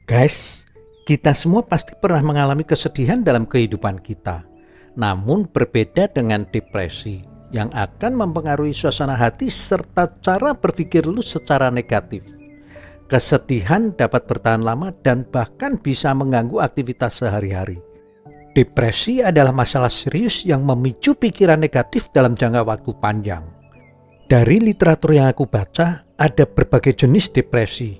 Guys, kita semua pasti pernah mengalami kesedihan dalam kehidupan kita. Namun berbeda dengan depresi yang akan mempengaruhi suasana hati serta cara berpikir lu secara negatif. Kesedihan dapat bertahan lama dan bahkan bisa mengganggu aktivitas sehari-hari. Depresi adalah masalah serius yang memicu pikiran negatif dalam jangka waktu panjang. Dari literatur yang aku baca, ada berbagai jenis depresi.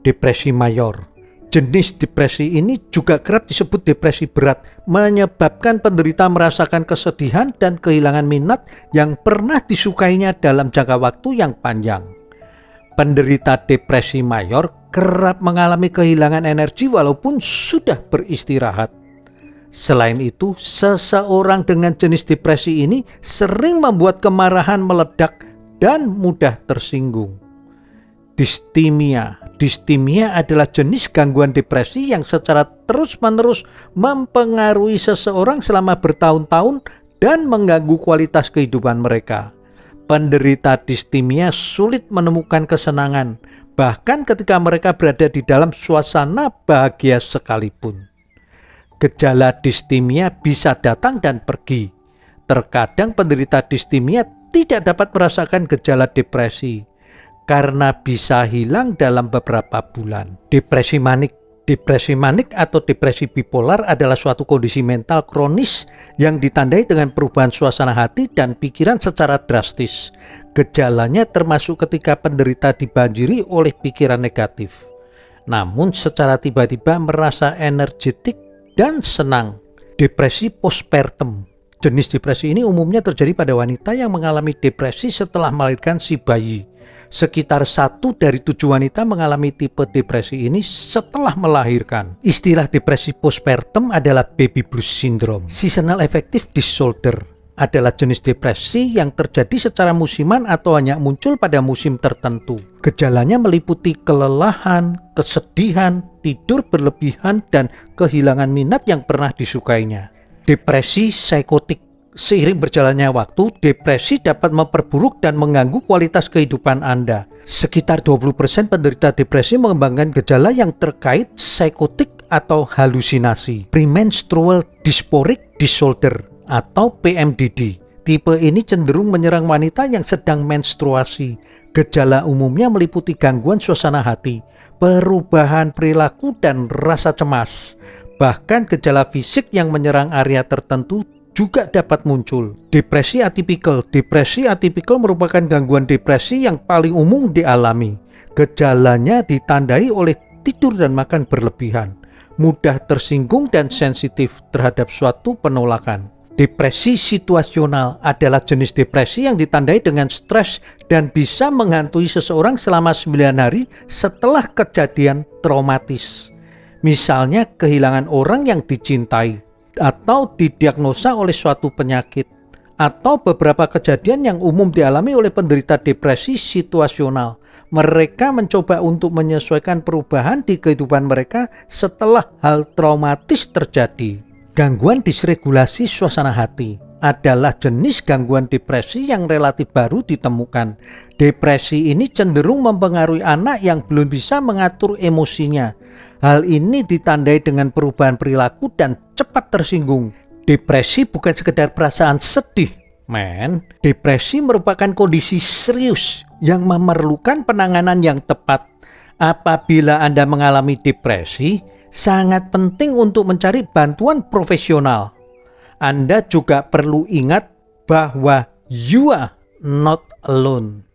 Depresi mayor. Jenis depresi ini juga kerap disebut depresi berat, menyebabkan penderita merasakan kesedihan dan kehilangan minat yang pernah disukainya dalam jangka waktu yang panjang. Penderita depresi mayor kerap mengalami kehilangan energi walaupun sudah beristirahat. Selain itu, seseorang dengan jenis depresi ini sering membuat kemarahan meledak dan mudah tersinggung. Distimia adalah jenis gangguan depresi yang secara terus-menerus mempengaruhi seseorang selama bertahun-tahun dan mengganggu kualitas kehidupan mereka. Penderita distimia sulit menemukan kesenangan, bahkan ketika mereka berada di dalam suasana bahagia sekalipun. Gejala distimia bisa datang dan pergi. Terkadang penderita distimia tidak dapat merasakan gejala depresi karena bisa hilang dalam beberapa bulan. Depresi manik atau depresi bipolar adalah suatu kondisi mental kronis yang ditandai dengan perubahan suasana hati dan pikiran secara drastis. Gejalanya termasuk ketika penderita dibanjiri oleh pikiran negatif, namun secara tiba-tiba merasa energetik dan senang. Depresi postpartum. Jenis depresi ini umumnya terjadi pada wanita yang mengalami depresi setelah melahirkan si bayi. Sekitar 1 dari 7 wanita mengalami tipe depresi ini setelah melahirkan. Istilah depresi postpartum adalah baby blues syndrome. Seasonal affective disorder adalah jenis depresi yang terjadi secara musiman atau hanya muncul pada musim tertentu. Gejalanya meliputi kelelahan, kesedihan, tidur berlebihan, dan kehilangan minat yang pernah disukainya. Depresi psikotik. Seiring berjalannya waktu, depresi dapat memperburuk dan mengganggu kualitas kehidupan Anda. Sekitar 20% penderita depresi mengembangkan gejala yang terkait psikotik atau halusinasi. Premenstrual dysphoric disorder atau PMDD. Tipe ini cenderung menyerang wanita yang sedang menstruasi. Gejala umumnya meliputi gangguan suasana hati, perubahan perilaku, dan rasa cemas. Bahkan gejala fisik yang menyerang area tertentu juga dapat muncul. Depresi atipikal. Depresi atipikal merupakan gangguan depresi yang paling umum dialami. Gejalanya ditandai oleh tidur dan makan berlebihan, mudah tersinggung dan sensitif terhadap suatu penolakan. Depresi situasional adalah jenis depresi yang ditandai dengan stres dan bisa menghantui seseorang selama 9 hari setelah kejadian traumatis. Misalnya kehilangan orang yang dicintai, atau didiagnosa oleh suatu penyakit, atau beberapa kejadian yang umum dialami oleh penderita depresi situasional. Mereka mencoba untuk menyesuaikan perubahan di kehidupan mereka setelah hal traumatis terjadi. Gangguan disregulasi suasana hati adalah jenis gangguan depresi yang relatif baru ditemukan. Depresi ini cenderung mempengaruhi anak yang belum bisa mengatur emosinya. Hal ini ditandai dengan perubahan perilaku dan cepat tersinggung. Depresi bukan sekedar perasaan sedih, men. Depresi merupakan kondisi serius yang memerlukan penanganan yang tepat. Apabila Anda mengalami depresi, sangat penting untuk mencari bantuan profesional. Anda juga perlu ingat bahwa you are not alone.